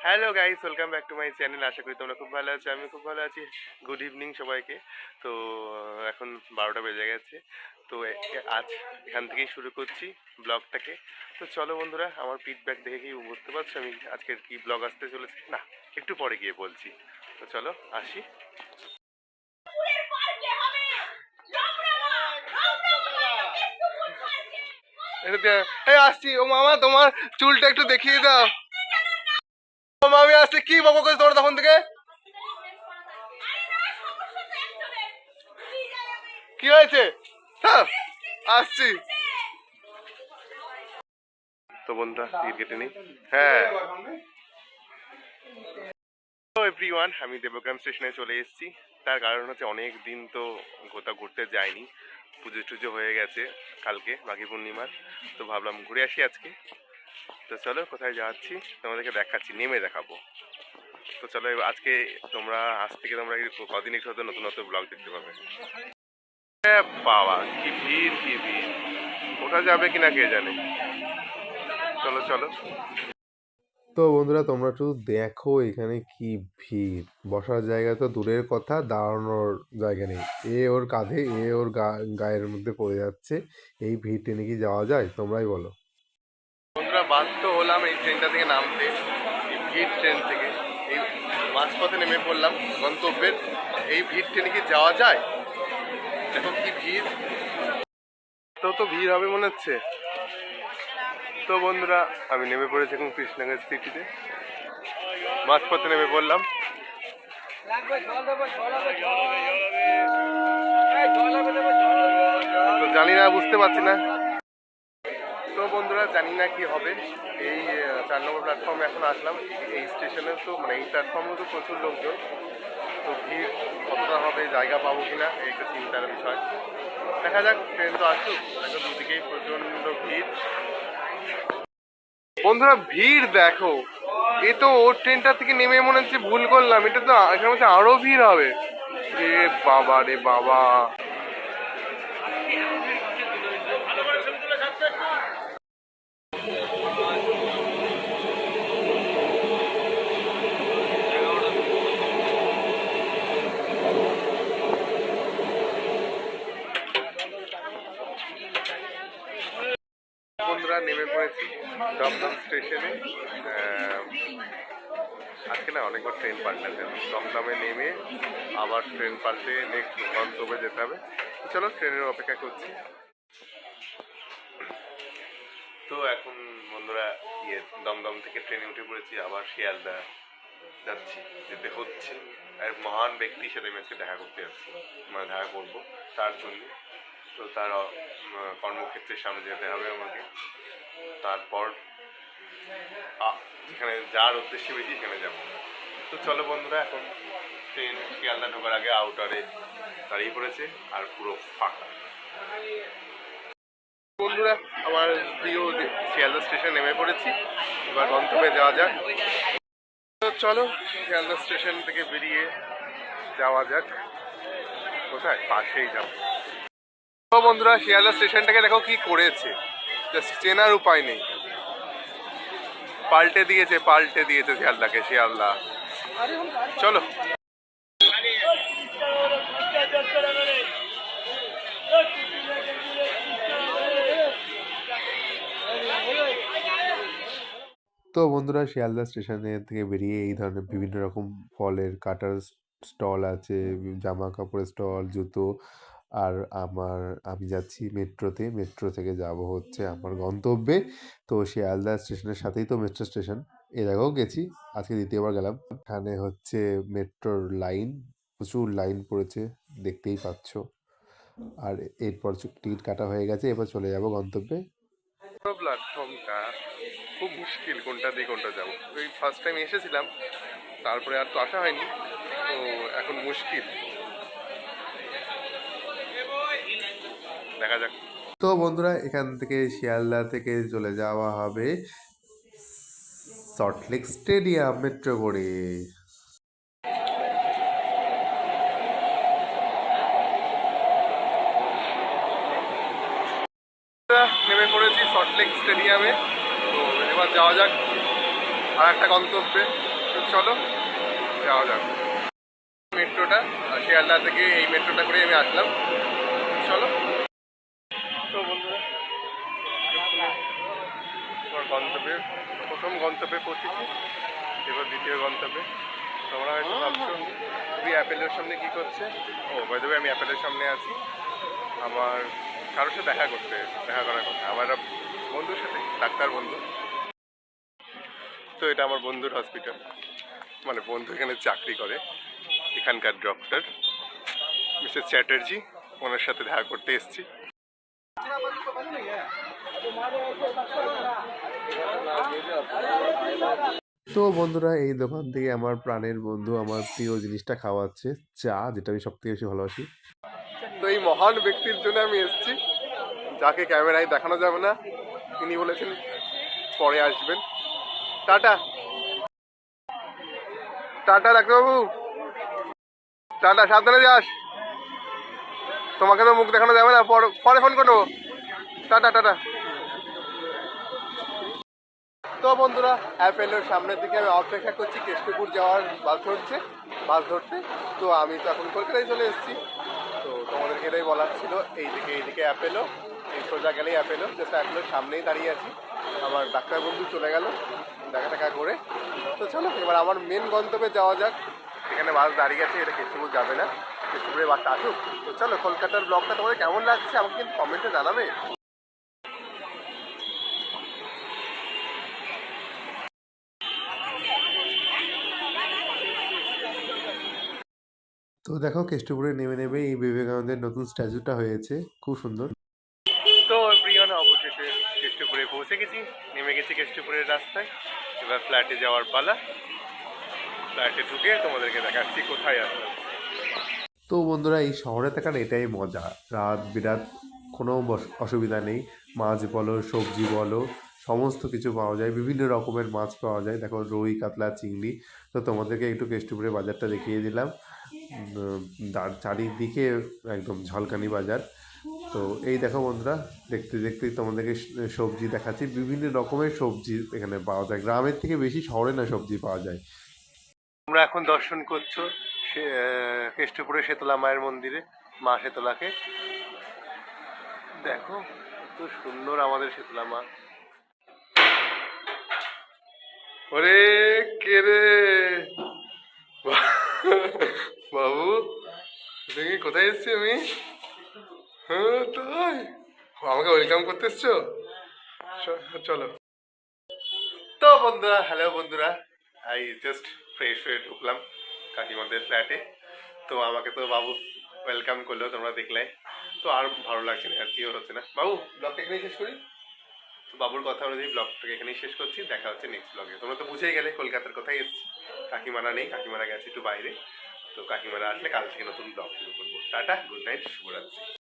Hello guys, welcome back to my channel. আশা করি তোমরা খুব ভালো আছো, আমি খুব ভালো আছি। গুড ইভিনিং সবাইকে। তো এখন 12টা বেজে গেছে। তো আজ এখান থেকেই শুরু করছি ব্লগটাকে। তো চলো বন্ধুরা, আমার ফিডব্যাক দেখে কি বুঝতে পারছো আমি আজকের কি ব্লগ আসতে চলেছে না, একটু পরে গিয়ে বলছি। তো চলো আসি। এই আসছি। ও মামা, তোমার চুলটা একটু দেখিয়ে দাও। ও মামি আসছে, কি বকো করছে তোমরা তখন থেকে? কি হয়েছে? হ্যাঁ, আসছি। তো বন্ধুরা টিকিট কেটে নিই। হ্যাঁ, তো এভরিওয়ান, আমি দেবগ্রাম স্টেশনে চলে এসেছি। তার কারণ হচ্ছে অনেক দিন তো কোথাও ঘুরতে যাইনি। পুজো টুজো হয়ে গেছে কালকে মাঘী পূর্ণিমার। তো ভাবলাম ঘুরে আসি আজকে। তো চলো কোথায় যাচ্ছি তোমাদেরকে দেখাচ্ছি, নেমে দেখাবো। তো চলো আজকে তোমরা আজ থেকে তোমরা কদিন একটু হয়তো নতুন নতুন ব্লগ দেখতে পাবে। বাবা কি ভিড়, কি ভিড়! ওঠা যাবে কিনা কে জানে। চলো চলো। তো বন্ধুরা তোমরা শুধু দেখো এখানে কি ভিড়! বসার জায়গা তো দূরের কথা, দাঁড়ানোর জায়গা নেই। এ ওর কাঁধে, এ ওর গায়ের মধ্যে পড়ে যাচ্ছে। এই ভিড় টেনে কি যাওয়া যায় তোমরাই বলো। বন্ধুরা বাধ্য হলাম এই ট্রেনটা থেকে নামতে, এই ভিড় ট্রেন থেকে। এই মাঝপথে নেমে পড়লাম গন্তব্যের। এই ভিড় ট্রেনে কি যাওয়া যায়? দেখো কি ভিড়! তো ভিড় হবে মনে হচ্ছে। তো বন্ধুরা আমি নেমে পড়েছি এখন কৃষ্ণনগর সিটিতে। মাঝপথে নেমে পড়লাম। তো জানি না, বুঝতে পারছি না। তো বন্ধুরা জানি না কি হবে। এই 4 নম্বর প্ল্যাটফর্মে এখন আসলাম। এই স্টেশনে তো মানে এই প্ল্যাটফর্মে তো প্রচুর লোকজন। তো ভিড় কতটা হবে, জায়গা পাবো কিনা, এই একটা চিন্তার বিষয়। দেখা যাক, ট্রেন তো আসুক। এখন দুদিকেই প্রচন্ড ভিড়। বন্ধুরা ভিড় দেখো। এ তো ওর ট্রেনটা থেকে নেমে মনে হচ্ছে ভুল করলাম। এটা তো এখানে হচ্ছে আরো ভিড় হবে। রে বাবা, রে বাবা! বন্ধুরা নেমে পড়েছি দমদম স্টেশনে। আজকে না অনেকবার ট্রেন পাল্টাতে, দমদমে নেমে আবার ট্রেন পাল্টে নেক্সট গন্তব্যে যেতে হবে। চলো ট্রেনের অপেক্ষা করছি। তো এখন বন্ধুরা দমদম থেকে ট্রেনে উঠে পড়েছি, আবার শিয়ালদা যাচ্ছি, যেতে হচ্ছে। আর মহান ব্যক্তির সাথে আমি আজকে দেখা করতে যাচ্ছি, মানে দেখা করবো তার জন্য। তো তার কর্মক্ষেত্রের সামনে যেতে হবে আমাকে। তারপর যেখানে যার উদ্দেশ্যে বেশি সেখানে যাবো। তো চলো বন্ধুরা, এখন ট্রেন শিয়ালদা ঢোকার আগে আউটারে দাঁড়িয়ে পড়েছে আর পুরো ফাঁকা। বন্ধুরা আমার প্রিয় শিয়ালদা স্টেশন নেমে পড়েছি, এবার গন্তব্যে যাওয়া যাক। তো চলো শিয়ালদা স্টেশন থেকে বেরিয়ে যাওয়া যাক। কোথায়? পাশেই যাবো। তো বন্ধুরা শিয়ালদা স্টেশনটাকে দেখো কি করেছে, জাস্ট চেনার উপায় নেই। পাল্টে দিয়েছে শিয়ালদাকে, শিয়ালদা। চলো। তো বন্ধুরা শিয়ালদা স্টেশনে থেকে বেরিয়ে এই ধরনের বিভিন্ন রকম ফলের কাটার স্টল আছে, জামা কাপড়ের স্টল, জুতো। আর আমি যাচ্ছি মেট্রোতে, মেট্রো থেকে যাব হচ্ছে আমার গন্তব্যে। তো শিয়ালদা স্টেশনের সাথেই তো মেট্রো স্টেশন, এর আগেও গেছি, আজকে দ্বিতীয়বার গেলাম। এখানে হচ্ছে মেট্রোর লাইন, প্রচুর লাইন পড়েছে দেখতেই পাচ্ছ। আর এরপর টিকিট কাটা হয়ে গেছে, এবার চলে যাব গন্তব্যে। প্ল্যাটফর্মটা খুব মুশকিল, কোনটা দিয়ে কোনটা যাবো। ওই ফার্স্ট টাইম এসেছিলাম, তারপরে আর তো আসা হয়নি, তো এখন মুশকিল, দেখা যাক। তো বন্ধুরা এখান থেকে শিয়ালদা থেকে চলে যাওয়া হবে সল্টলেক স্টেডিয়াম মেট্রো করে। নেমে পড়েছি সল্টলেক স্টেডিয়ামে। তো এবার যাওয়া যাক। আর একটা গন্তব্যে। তো চলো যাওয়া যাক। মেট্রোটা শিয়ালদা থেকে এই মেট্রোটা করে আমি আসলাম। চলো। তো বন্ধুরা তোমার গন্তব্যে প্রথম গন্তব্যে পৌঁছেছি, এবার দ্বিতীয় গন্তব্যে। তোমরা হয়তো ভাবছো তুমি অ্যাপেলের সামনে কি করছে। ও বাই দ্য ওয়ে, আমি অ্যাপেলের সামনে আছি আমার কারোর সাথে দেখা করার কথা, আমার বন্ধুর সাথে, ডাক্তার বন্ধু। তো এটা আমার বন্ধুর হসপিটাল, মানে বন্ধু এখানে চাকরি করে, এখানকার ডক্টর মিসেস চ্যাটার্জি, ওনার সাথে দেখা করতে এসেছি। তো বন্ধুরা এই দোকান থেকে আমার প্রাণের বন্ধু আমার প্রিয় জিনিসটা খাওয়াচ্ছে, চা, যেটা আমি সব থেকে বেশি ভালোবাসি। তো এই মহান ব্যক্তির জন্য আমি এসেছি, যাকে ক্যামেরায় দেখানো যাবে না, তিনি বলেছেন পরে আসবেন। টাটা টাটা ডাক্তারবাবু, টাটা, সাবধানে যাস। তোমাকে তো মুখ দেখানো যাবে না, পরে ফোন করবো। Tata tata. তো বন্ধুরা অ্যাপেলের সামনে থেকে আমি অপেক্ষা করছি কেষ্টপুর যাওয়ার বাস ধরতে। তো আমি তো এখন কলকাতায় চলে এসেছি। তো তোমাদেরকে এটাই বলার ছিল, এইদিকে অ্যাপেলো, এই সোজা গেলেই অ্যাপেলো, জাস্ট অ্যাপেলোর সামনেই দাঁড়িয়ে আছি। আমার ডাক্তার বন্ধু চলে গেল দেখা করে। তো চলো এবার আমার মেন গন্তব্যে যাওয়া যাক। এখানে বাস দাঁড়িয়ে আছে, এটা কেষ্টপুর যাবে না, কেষ্টপুরে বাসটা আসুক। তো চলো, কলকাতার ব্লগটা তোমাদের কেমন লাগছে আমাকে কিন্তু কমেন্টে জানাবে। তো দেখো কেষ্টপুরে নেমে এই বিবেকানন্দের নতুন স্ট্যাচুটা হয়েছে, খুব সুন্দর। তো প্রিয়ন অবশেষে কেষ্টপুরে পৌঁছে গেছি, নেমে গেছি কেষ্টপুরের রাস্তায়। এবার ফ্ল্যাটে যাওয়ার পালা। ফ্ল্যাটে ঢুকে তোমাদেরকে দেখাচ্ছি কোথায় আসলাম। তো বন্ধুরা এই শহরে থাকার এটাই মজা, রাত বিরাত কোনো অসুবিধা নেই। মাছ বলো, সবজি বলো, সমস্ত কিছু পাওয়া যায়, বিভিন্ন রকমের মাছ পাওয়া যায়। দেখো রুই, কাতলা, চিংড়ি। তো তোমাদেরকে একটু কেষ্টপুরের বাজারটা দেখিয়ে দিলাম। চারিদিকে একদম ঝলকানি বাজার। তো এই দেখো বন্ধুরা, দেখতে দেখতে তোমাদেরকে সবজি দেখাচ্ছি, বিভিন্ন রকমের সবজি এখানে পাওয়া যায়, গ্রামের থেকে বেশি শহরে না সবজি পাওয়া যায়। তোমরা এখন দর্শন করছো কেষ্টপুরে শীতলা মায়ের মন্দিরে, মা শীতলাকে দেখো, কত সুন্দর আমাদের শীতলা মা। ওরে কে রে বাবু, দেখি কোথায় এসছি আমি। হ্যাঁ তাই, আমাকে ওয়েলকাম করতে এসছো। চলো। তো বন্ধুরা, হ্যালো বন্ধুরা, জাস্ট ফ্রেশ হয়ে ঢুকলাম কাকিমাদের ফ্ল্যাটে। তো আমাকে তো বাবু ওয়েলকাম করলো, তোমরা দেখলে। তো আর ভালো লাগছে না, আর কি হচ্ছে না। বাবু ব্লগটা এখানেই শেষ করি। তো বাবুর কথা অনুযায়ী ব্লগটাকে এখানেই শেষ করছি, দেখা হচ্ছে নেক্সট ব্লগে। তোমরা তো বুঝেই গেলে কলকাতার কোথায় এসছি। কাকিমারা নেই, কাকিমারা গেছে একটু বাইরে। তো কাকিমারা আসলে কাল থেকে নতুন ব্লগ শুরু করবো। টাটা, গুড নাইট, শুভরাত্রি।